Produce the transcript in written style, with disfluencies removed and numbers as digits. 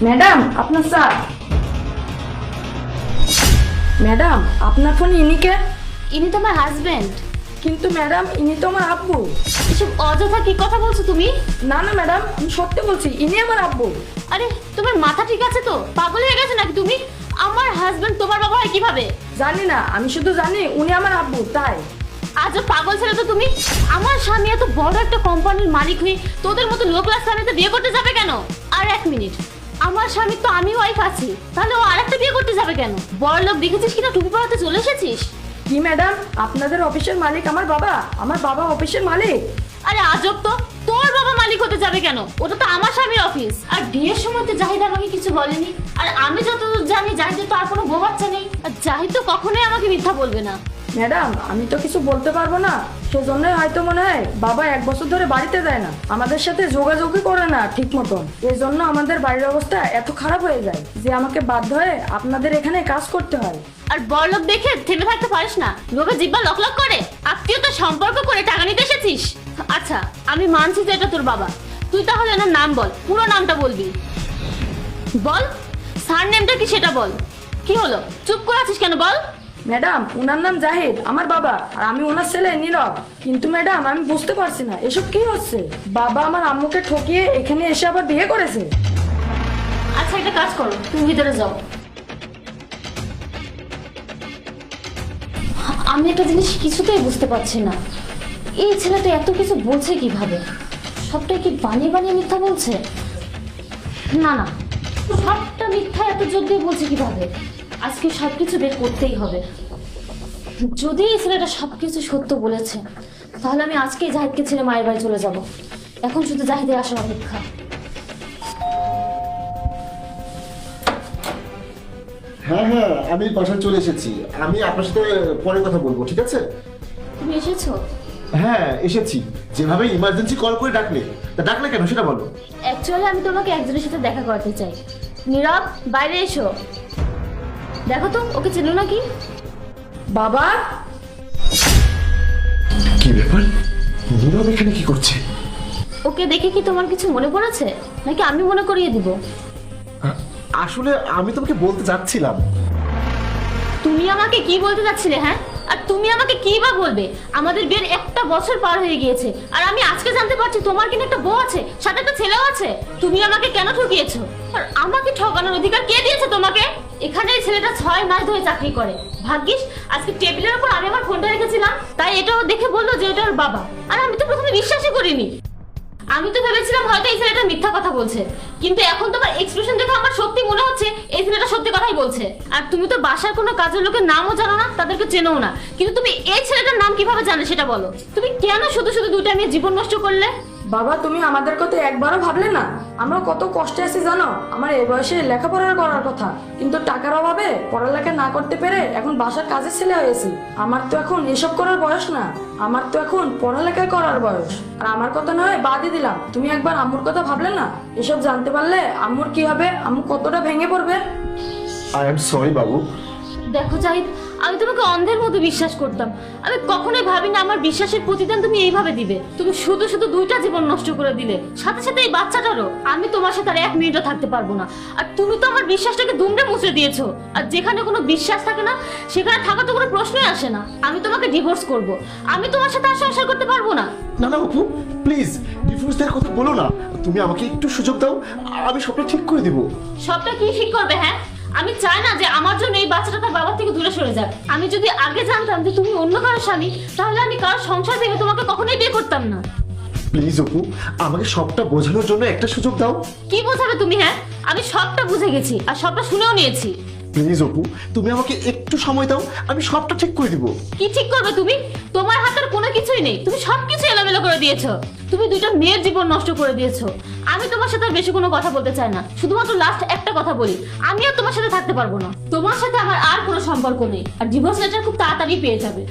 Madam আপনার sir. Madam আপনার phone ইনিকে? ইনি তোমার হাজবেন্ড। কিন্তু ম্যাডাম ইনি তো আমার আব্বু। এসব অযথা কি কথা বলছো তুমি? না না ম্যাডাম, আমি সত্যি বলছি, ইনি আমার আব্বু। আরে তোমার মাথা ঠিক আছে তো? পাগল হয়ে গেছে নাকি তুমি? আমার হাজবেন্ড তোমার বাবা হয় কিভাবে? জানি না, আমি শুধু জানি উনি আমার আব্বু, তাই। আজও পাগল ছেলে তো তুমি। আমার স্বামী এত বড় একটা কোম্পানির মালিক হয়ে তোদের মতো লো ক্লাস ফ্যামিলিতে বিয়ে করতে যাবে কেন? আর এক মিনিট, আমার স্বামী তো আমি ওয়াইফ আছি, তাহলে ও আরেকটা বিয়ে করতে যাবে কেন? বড় লোক দেখেছিস কিনা টুপি পরাতে চলে এসেছিস? কি ম্যাডাম, আপনাদের অফিসের মালিক আমার বাবা? আমার বাবা অফিসের মালিক? আরে আজব তো, তোর বাবা মালিক হতে যাবে কেন? ওটা তো আমার স্বামীর অফিস। আর বিয়ের সময় তো জাহিদ আমাকে কিছু বলেনি। আর আমি যতদূর জানি জাহিদের তো আর কোনো বউ বাচ্চা নেই। আর জাহিদ তো কখনোই আমাকে মিথ্যা বলবে না। ম্যাডাম আমি তো কিছু বলতে পারবো না, সেজন্যই হয়তো মনে হয় বাবা 1 বছর ধরে বাড়িতে যায় না, আমাদের সাথে যোগাযোগই করে না ঠিক মতন। এই জন্য আমাদের বাড়ির অবস্থা এত খারাপ হয়ে যায় যে আমাকে বাধ্য হয়ে আপনাদের এখানে কাজ করতে হয়। আর বড় লোক দেখে থেমে থাকতে পারিস না? লোকে জিব্বা লক লক করে আত্মীয়তা সম্পর্ক করে টাকা নিতে এসেছিস। আচ্ছা আমি মানছি যে এটা তোর বাবা, তুই তাহলে এনার নাম বল, পুরো নামটা বলবি। বল, সার নেমটা কি সেটা বল। কি হলো, চুপ করে আছিস কেন বল? ম্যাডাম ওনার নাম জাহিদ, আমার বাবা, আর আমি ওনার ছেলে নীরব। কিন্তু ম্যাডাম আমি বুঝতে পারছি না এসব কি হচ্ছে। বাবা আমার আম্মুকে ঠকিয়ে এখানে এসে আবার বিয়ে করেছে। আচ্ছা একটা কাজ করো, তুমি ভিতরে যাও। আমি একটা জিনিস কিছুতেই বুঝতে পারছি না, এই ছেলেটা এত কিছু বলছে কিভাবে? সবটাই কি বানিয়ে বানিয়ে মিথ্যা বলছে? না না, সবটা মিথ্যা এত জোর দিয়ে বলছে কিভাবে? আজকে সবকিছু বের করতেই হবে। যদি এই ছেলেটা সবকিছু সত্য বলেছে, তাহলে আমি আজকেই জাহিদকে ছেড়ে মায়ের বাড়ি চলে যাব। এখন শুধু জাহিদের আসার অপেক্ষা। হ্যাঁ হ্যাঁ, আমি বাসায় চলে এসেছি। আমি আপনার সাথে পরে কথা বলবো, ঠিক আছে? তুমি এসেছো? হ্যাঁ এসেছি। যেভাবে ইমার্জেন্সি কল করে ডাকলে, তা ডাকলে কেন সেটা বলো। অ্যাকচুয়ালি আমি তোমাকে একজনের সাথে দেখা করতে চাই। নীরব, বাইরে এসো। দেখো তো ওকে চেনো নাকি? বাবা, কি ব্যাপার, নীরব এখানে কি করছে? ওকে দেখে কি তোমার কিছু মনে পড়েছে, নাকি আমি মনে করিয়ে দিব? আসলে আমি তোমাকে বলতে যাচ্ছিলাম। তুমি আমাকে কি বলতে যাচ্ছিলে? হ্যাঁ, আর তুমি আমাকে কি বা বলবে? আমাদের বিয়ের 1 বছর পার হয়ে গিয়েছে, আর আমি আজকে জানতে পারছি তোমার কিনা একটা বউ আছে, সাথে একটা ছেলেও আছে। তুমি আমাকে কেন ঠকিয়েছো? আর আমাকে ঠকানোর অধিকার কে দিয়েছে তোমাকে? এখানে এই ছেলেটা 6 মাস ধরে চাকরি করে। ভাগ্যিস আজকে টেবিলের উপর আমি আমার ফোনটা রেখেছিলাম, তাই এটাও দেখে বললো যে এটা ওর বাবা। আর আমি তো প্রথমে বিশ্বাসই করিনি। আমি তো ভেবেছিলাম হয়তো এই ছেলেটা মিথ্যা কথা বলছে, কিন্তু এখন তোমার এক্সপ্রেশন দেখে আমার সত্যি মনে হচ্ছে এই ছেলেটা সত্যি কথাই বলছে। আর তুমি তো বাসার কোনো কাজের লোকের নামও জানো না, তাদেরকে চেনোও না, কিন্তু তুমি এই ছেলেটার নাম কিভাবে জানো সেটা বলো। তুমি কেন শুধু শুধু 2টা মেয়ের জীবন নষ্ট করলে? বাবা তুমি আমাদের কথা একবারও ভাবলে না? আমরা কত কষ্টে আছি জানো? আমার এই বয়সে লেখাপড়া করার কথা, কিন্তু টাকার অভাবে পড়ালেখা না করতে পেরে এখন বাসার কাজের ছেলে হয়েছি। আমার তো এখন এসব করার বয়স না, আমার তো এখন পড়ালেখা করার বয়স। আর আমার কথা নয় বাদই দিলাম, তুমি একবার আম্মুর কথা ভাবলে না? এসব জানতে পারলে আম্মুর কি হবে, আম্মু কতটা ভেঙে পড়বে। আই এম সরি বাবু। দেখো জাহিদ, আমি তোমাকে অন্ধের মতো বিশ্বাস করতাম। আমি কখনোই ভাবিনি আমার বিশ্বাসের প্রতিদান তুমি এইভাবে দিবে। তুমি শুধু শুধু 2টা জীবন নষ্ট করে দিলে, সাথে সাথে এই বাচ্চাটারও। আমি তোমার সাথে আর 1 মিনিটও থাকতে পারবো না। আর তুমি তো আমার বিশ্বাসটাকে দুমড়ে মুচড়ে দিয়েছো। আর যেখানে কোনো বিশ্বাস থাকে না, সেখানে থাকা তো কোনো প্রশ্নই আসে না। আমি তোমাকে ডিভোর্স করব। আমি তোমার সাথে আর সংসার করতে পারবো না। না না বাবু, প্লিজ ডিভোর্স দেওয়ার কথা বলো না। তুমি আমাকে একটু সুযোগ দাও, আমি সবটা ঠিক করে দিব। সবটা কি ঠিক করবে? হ্যাঁ, আমি চাই না যে আমার জন্য এই বাচ্চাটা তার বাবার থেকে দূরে সরে যাক। আমি যদি আগে জানতাম যে তুমি অন্য কারোর স্বামী, তাহলে আমি কারোর সংসার থেকে তোমাকে কখনোই বিয়ে করতাম না। প্লিজ অপু, আমাকে সবটা বোঝানোর জন্য একটা সুযোগ দাও। কি বোঝাবে তুমি? হ্যাঁ, আমি সবটা বুঝে গেছি আর সবটা শুনেও নিয়েছি। প্লিজ অপু, তুমি আমাকে একটু সময় দাও, আমি সবটা ঠিক করে দিব। কি ঠিক করবে তুমি? তোমার হাতের কোনো কিছুই নেই, তুমি সবকিছু এলোমেলো করে দিয়েছো। তুমি 2টা মেয়ের জীবন নষ্ট করে দিয়েছো। আমি তোমার সাথে আর বেশি কোনো কথা বলতে চাই না। শুধুমাত্র লাস্ট একটা কথা বলি, আমি আর তোমার সাথে থাকতে পারবো না। তোমার সাথে আমার আর কোনো সম্পর্ক নেই, আর ডিভোর্স লেটার খুব তাড়াতাড়ি পেয়ে যাবে।